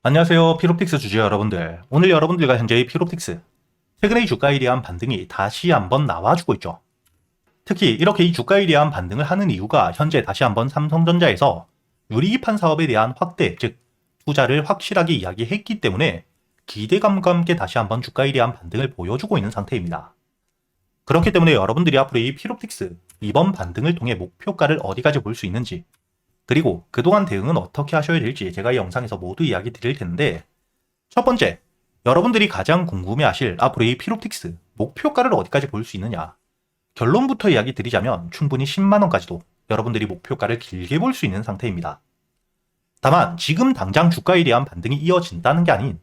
안녕하세요. 피롭틱스 주주 여러분들. 오늘 여러분들과 현재의 피롭틱스, 최근의 주가에 대한 반등이 다시 한번 나와주고 있죠. 특히 이렇게 이 주가에 대한 반등을 하는 이유가 현재 다시 한번 삼성전자에서 유리기판 사업에 대한 확대, 즉 투자를 확실하게 이야기했기 때문에 기대감과 함께 다시 한번 주가에 대한 반등을 보여주고 있는 상태입니다. 그렇기 때문에 여러분들이 앞으로 이 피롭틱스 이번 반등을 통해 목표가를 어디까지 볼 수 있는지, 그리고 그동안 대응은 어떻게 하셔야 될지 제가 이 영상에서 모두 이야기 드릴 텐데, 첫 번째, 여러분들이 가장 궁금해하실 앞으로 이 피롭틱스 목표가를 어디까지 볼 수 있느냐. 결론부터 이야기 드리자면 충분히 10만원까지도 여러분들이 목표가를 길게 볼 수 있는 상태입니다. 다만 지금 당장 주가에 대한 반등이 이어진다는 게 아닌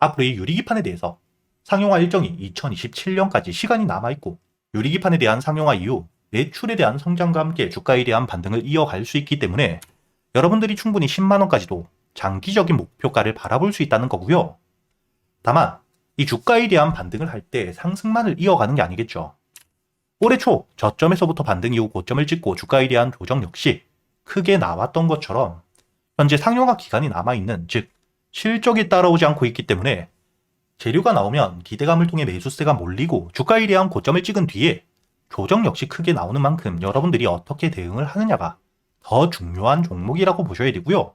앞으로 이 유리기판에 대해서 상용화 일정이 2027년까지 시간이 남아있고, 유리기판에 대한 상용화 이후 매출에 대한 성장과 함께 주가에 대한 반등을 이어갈 수 있기 때문에 여러분들이 충분히 10만원까지도 장기적인 목표가를 바라볼 수 있다는 거고요. 다만 이 주가에 대한 반등을 할 때 상승만을 이어가는 게 아니겠죠. 올해 초 저점에서부터 반등 이후 고점을 찍고 주가에 대한 조정 역시 크게 나왔던 것처럼 현재 상용화 기간이 남아있는, 즉 실적이 따라오지 않고 있기 때문에 재료가 나오면 기대감을 통해 매수세가 몰리고 주가에 대한 고점을 찍은 뒤에 조정 역시 크게 나오는 만큼 여러분들이 어떻게 대응을 하느냐가 더 중요한 종목이라고 보셔야 되고요.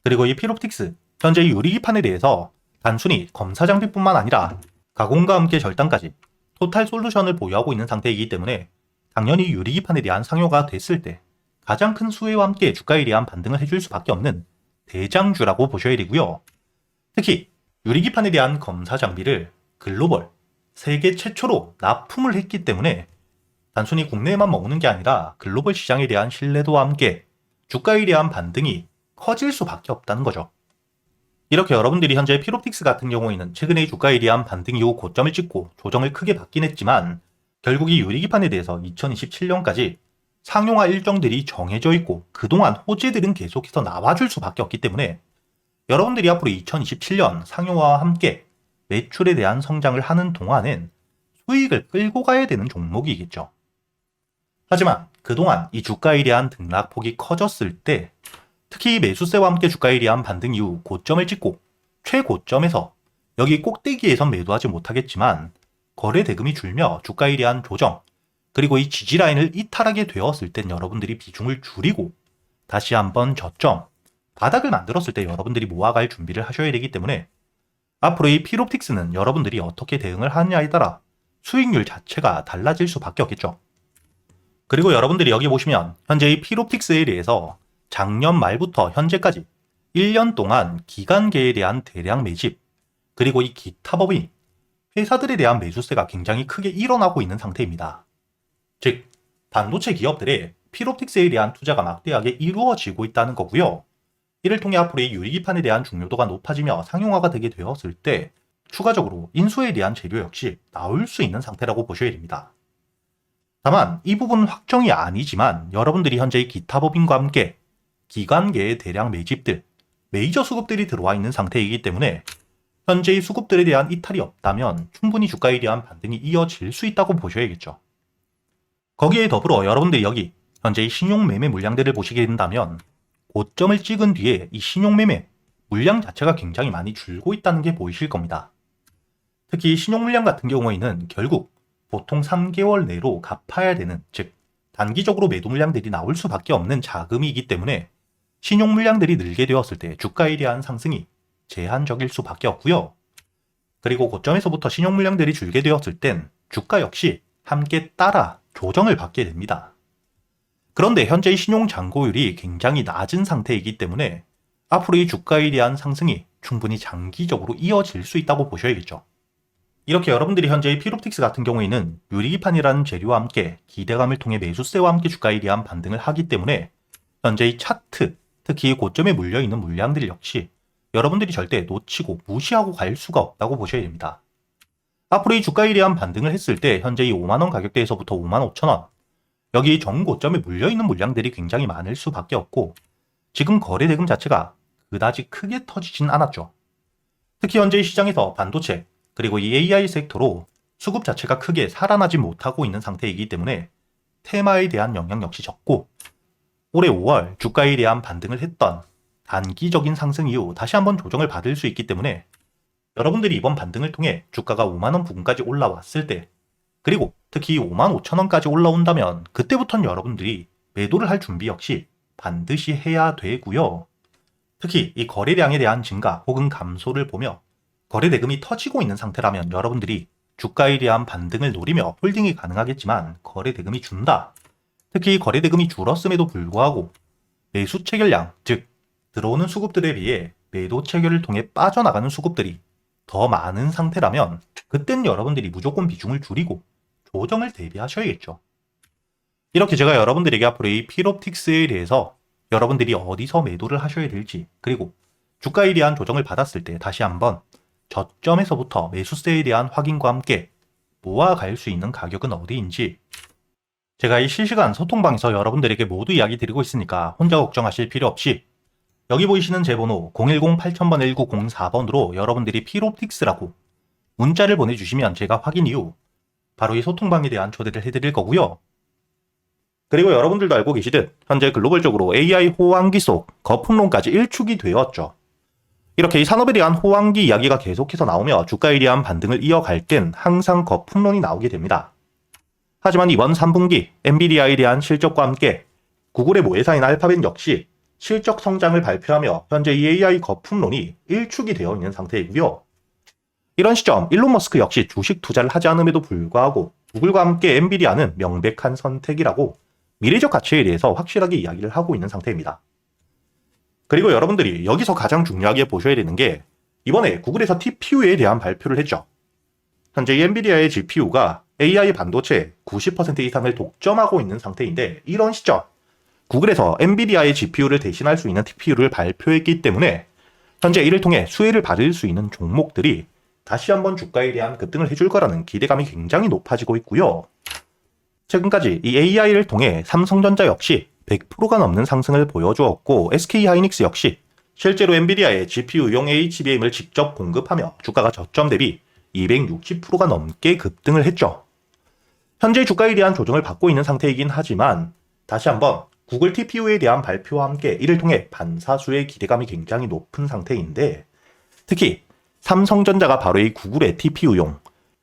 그리고 이 피롭틱스, 현재 유리기판에 대해서 단순히 검사 장비뿐만 아니라 가공과 함께 절단까지 토탈 솔루션을 보유하고 있는 상태이기 때문에 당연히 유리기판에 대한 상용화가 됐을 때 가장 큰 수혜와 함께 주가에 대한 반등을 해줄 수밖에 없는 대장주라고 보셔야 되고요. 특히 유리기판에 대한 검사 장비를 글로벌, 세계 최초로 납품을 했기 때문에 단순히 국내에만 머무는 게 아니라 글로벌 시장에 대한 신뢰도와 함께 주가에 대한 반등이 커질 수밖에 없다는 거죠. 이렇게 여러분들이 현재 피롭틱스 같은 경우에는 최근의 주가에 대한 반등 이후 고점을 찍고 조정을 크게 받긴 했지만 결국 이 유리기판에 대해서 2027년까지 상용화 일정들이 정해져 있고 그동안 호재들은 계속해서 나와줄 수밖에 없기 때문에 여러분들이 앞으로 2027년 상용화와 함께 매출에 대한 성장을 하는 동안엔 수익을 끌고 가야 되는 종목이겠죠. 하지만 그동안 이 주가에 대한 등락폭이 커졌을 때, 특히 매수세와 함께 주가에 대한 반등 이후 고점을 찍고 최고점에서 여기 꼭대기에선 매도하지 못하겠지만 거래 대금이 줄며 주가에 대한 조정, 그리고 이 지지라인을 이탈하게 되었을 땐 여러분들이 비중을 줄이고 다시 한번 저점, 바닥을 만들었을 때 여러분들이 모아갈 준비를 하셔야 되기 때문에 앞으로 이 피롭틱스는 여러분들이 어떻게 대응을 하느냐에 따라 수익률 자체가 달라질 수밖에 없겠죠. 그리고 여러분들이 여기 보시면 현재 이 피롭틱스에 대해서 작년 말부터 현재까지 1년 동안 기간계에 대한 대량 매집, 그리고 이 기타 법인, 회사들에 대한 매수세가 굉장히 크게 일어나고 있는 상태입니다. 즉, 반도체 기업들의 피롭틱스에 대한 투자가 막대하게 이루어지고 있다는 거고요. 이를 통해 앞으로 이 유리기판에 대한 중요도가 높아지며 상용화가 되게 되었을 때 추가적으로 인수에 대한 재료 역시 나올 수 있는 상태라고 보셔야 됩니다. 다만 이 부분은 확정이 아니지만 여러분들이 현재 이 기타 법인과 함께 기관계의 대량 매집들, 메이저 수급들이 들어와 있는 상태이기 때문에 현재의 수급들에 대한 이탈이 없다면 충분히 주가에 대한 반등이 이어질 수 있다고 보셔야겠죠. 거기에 더불어 여러분들이 여기 현재의 신용매매 물량들을 보시게 된다면 고점을 찍은 뒤에 이 신용매매 물량 자체가 굉장히 많이 줄고 있다는 게 보이실 겁니다. 특히 신용물량 같은 경우에는 결국 보통 3개월 내로 갚아야 되는, 즉 단기적으로 매도 물량들이 나올 수밖에 없는 자금이기 때문에 신용 물량들이 늘게 되었을 때 주가에 대한 상승이 제한적일 수밖에 없고요. 그리고 고점에서부터 신용 물량들이 줄게 되었을 땐 주가 역시 함께 따라 조정을 받게 됩니다. 그런데 현재의 신용 잔고율이 굉장히 낮은 상태이기 때문에 앞으로 이 주가에 대한 상승이 충분히 장기적으로 이어질 수 있다고 보셔야겠죠. 이렇게 여러분들이 현재의 피롭틱스 같은 경우에는 유리기판이라는 재료와 함께 기대감을 통해 매수세와 함께 주가에 대한 반등을 하기 때문에 현재의 차트, 특히 고점에 물려있는 물량들 역시 여러분들이 절대 놓치고 무시하고 갈 수가 없다고 보셔야 됩니다. 앞으로 이 주가에 대한 반등을 했을 때 현재 이 5만원 가격대에서부터 55,000원, 여기 정고점에 물려있는 물량들이 굉장히 많을 수밖에 없고 지금 거래 대금 자체가 그다지 크게 터지진 않았죠. 특히 현재 시장에서 반도체, 그리고 이 AI 섹터로 수급 자체가 크게 살아나지 못하고 있는 상태이기 때문에 테마에 대한 영향 역시 적고 올해 5월 주가에 대한 반등을 했던 단기적인 상승 이후 다시 한번 조정을 받을 수 있기 때문에 여러분들이 이번 반등을 통해 주가가 5만원 부근까지 올라왔을 때, 그리고 특히 55,000원까지 올라온다면 그때부터는 여러분들이 매도를 할 준비 역시 반드시 해야 되고요. 특히 이 거래량에 대한 증가 혹은 감소를 보며 거래 대금이 터지고 있는 상태라면 여러분들이 주가에 대한 반등을 노리며 홀딩이 가능하겠지만, 거래 대금이 준다. 특히 거래 대금이 줄었음에도 불구하고 매수 체결량, 즉 들어오는 수급들에 비해 매도 체결을 통해 빠져나가는 수급들이 더 많은 상태라면 그땐 여러분들이 무조건 비중을 줄이고 조정을 대비하셔야겠죠. 이렇게 제가 여러분들에게 앞으로 이 필옵틱스에 대해서 여러분들이 어디서 매도를 하셔야 될지, 그리고 주가에 대한 조정을 받았을 때 다시 한번 저점에서부터 매수세에 대한 확인과 함께 모아갈 수 있는 가격은 어디인지 제가 이 실시간 소통방에서 여러분들에게 모두 이야기 드리고 있으니까 혼자 걱정하실 필요 없이 여기 보이시는 제 번호 010-8000-1904번으로 여러분들이 필옵틱스라고 문자를 보내주시면 제가 확인 이후 바로 이 소통방에 대한 초대를 해드릴 거고요. 그리고 여러분들도 알고 계시듯 현재 글로벌적으로 AI 호황기 속 거품론까지 일축이 되었죠. 이렇게 이 산업에 대한 호황기 이야기가 계속해서 나오며 주가에 대한 반등을 이어갈 땐 항상 거품론이 나오게 됩니다. 하지만 이번 3분기 엔비디아에 대한 실적과 함께 구글의 모회사인 알파벳 역시 실적 성장을 발표하며 현재 이 AI 거품론이 일축이 되어 있는 상태이고요. 이런 시점 일론 머스크 역시 주식 투자를 하지 않음에도 불구하고 구글과 함께 엔비디아는 명백한 선택이라고 미래적 가치에 대해서 확실하게 이야기를 하고 있는 상태입니다. 그리고 여러분들이 여기서 가장 중요하게 보셔야 되는 게 이번에 구글에서 TPU에 대한 발표를 했죠. 현재 이 엔비디아의 GPU가 AI 반도체 90% 이상을 독점하고 있는 상태인데, 이런 시점 구글에서 엔비디아의 GPU를 대신할 수 있는 TPU를 발표했기 때문에 현재 이를 통해 수혜를 받을 수 있는 종목들이 다시 한번 주가에 대한 급등을 해줄 거라는 기대감이 굉장히 높아지고 있고요. 최근까지 이 AI를 통해 삼성전자 역시 100%가 넘는 상승을 보여주었고, SK하이닉스 역시 실제로 엔비디아의 GPU용 HBM을 직접 공급하며 주가가 저점 대비 260%가 넘게 급등을 했죠. 현재 주가에 대한 조정을 받고 있는 상태이긴 하지만 다시 한번 구글 TPU에 대한 발표와 함께 이를 통해 반사수의 기대감이 굉장히 높은 상태인데, 특히 삼성전자가 바로 이 구글의 TPU용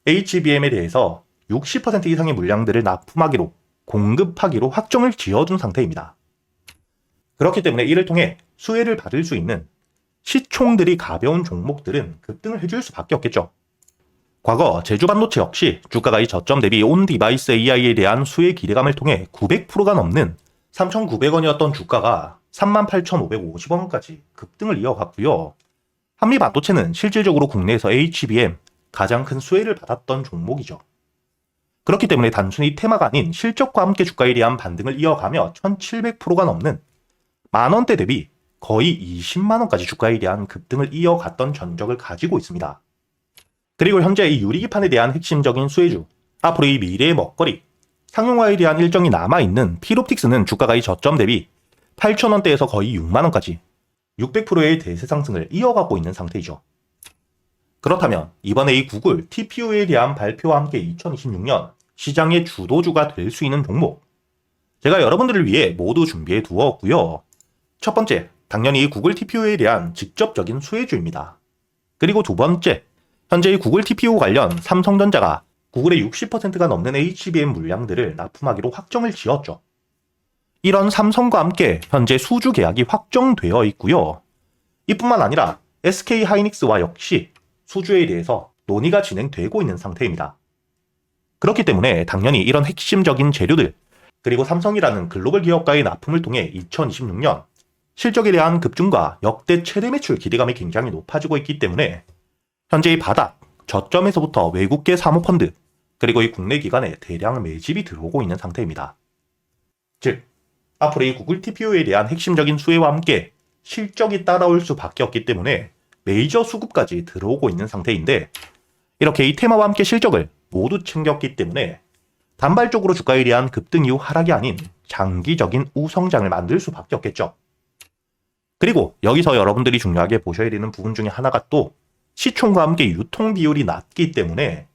HBM에 대해서 60% 이상의 물량들을 납품하기로 공급하기로 확정을 지어둔 상태입니다. 그렇기 때문에 이를 통해 수혜를 받을 수 있는 시총들이 가벼운 종목들은 급등을 해줄 수밖에 없겠죠. 과거 제주반도체 역시 주가가 이 저점 대비 온 디바이스 AI에 대한 수혜 기대감을 통해 900%가 넘는 3,900원이었던 주가가 38,550원까지 급등을 이어갔고요. 한미반도체는 실질적으로 국내에서 HBM 가장 큰 수혜를 받았던 종목이죠. 그렇기 때문에 단순히 테마가 아닌 실적과 함께 주가에 대한 반등을 이어가며 1,700%가 넘는 만원대 대비 거의 20만원까지 주가에 대한 급등을 이어갔던 전적을 가지고 있습니다. 그리고 현재 이 유리기판에 대한 핵심적인 수혜주, 앞으로 이 미래의 먹거리, 상용화에 대한 일정이 남아있는 필옵틱스는 주가가 이 저점 대비 8,000원대에서 거의 6만원까지 600%의 대세 상승을 이어가고 있는 상태이죠. 그렇다면 이번에 이 구글 TPU에 대한 발표와 함께 2026년 시장의 주도주가 될 수 있는 종목, 제가 여러분들을 위해 모두 준비해 두었고요. 첫 번째, 당연히 구글 TPU에 대한 직접적인 수혜주입니다. 그리고 두 번째, 현재 이 구글 TPU 관련 삼성전자가 구글의 60%가 넘는 HBM 물량들을 납품하기로 확정을 지었죠. 이런 삼성과 함께 현재 수주 계약이 확정되어 있고요. 이뿐만 아니라 SK하이닉스와 역시 수주에 대해서 논의가 진행되고 있는 상태입니다. 그렇기 때문에 당연히 이런 핵심적인 재료들, 그리고 삼성이라는 글로벌 기업과의 납품을 통해 2026년 실적에 대한 급증과 역대 최대 매출 기대감이 굉장히 높아지고 있기 때문에 현재 이 바닥, 저점에서부터 외국계 사모펀드, 그리고 이 국내 기관에 대량 매집이 들어오고 있는 상태입니다. 즉, 앞으로 이 구글 TPU에 대한 핵심적인 수혜와 함께 실적이 따라올 수밖에 없기 때문에 메이저 수급까지 들어오고 있는 상태인데, 이렇게 이 테마와 함께 실적을 모두 챙겼기 때문에 단발적으로 주가에 대한 급등 이후 하락이 아닌 장기적인 우성장을 만들 수밖에 없겠죠. 그리고 여기서 여러분들이 중요하게 보셔야 되는 부분 중에 하나가 또 시총과 함께 유통 비율이 낮기 때문에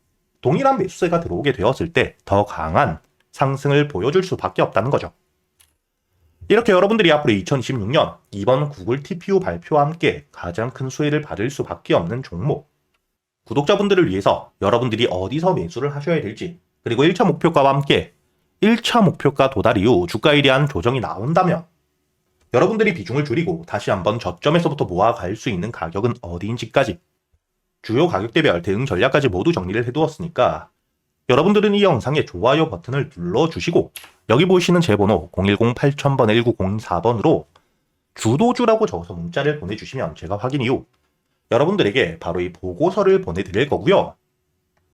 동일한 매수세가 들어오게 되었을 때 더 강한 상승을 보여줄 수밖에 없다는 거죠. 이렇게 여러분들이 앞으로 2026년 이번 구글 TPU 발표와 함께 가장 큰 수혜를 받을 수밖에 없는 종목. 구독자분들을 위해서 여러분들이 어디서 매수를 하셔야 될지, 그리고 1차 목표가와 함께 1차 목표가 도달 이후 주가에 대한 조정이 나온다면 여러분들이 비중을 줄이고 다시 한번 저점에서부터 모아갈 수 있는 가격은 어디인지까지 주요 가격대별 대응 전략까지 모두 정리를 해두었으니까 여러분들은 이 영상에 좋아요 버튼을 눌러주시고 여기 보이시는 제 번호 010-8000번 1904번으로 주도주라고 적어서 문자를 보내주시면 제가 확인 이후 여러분들에게 바로 이 보고서를 보내드릴 거고요.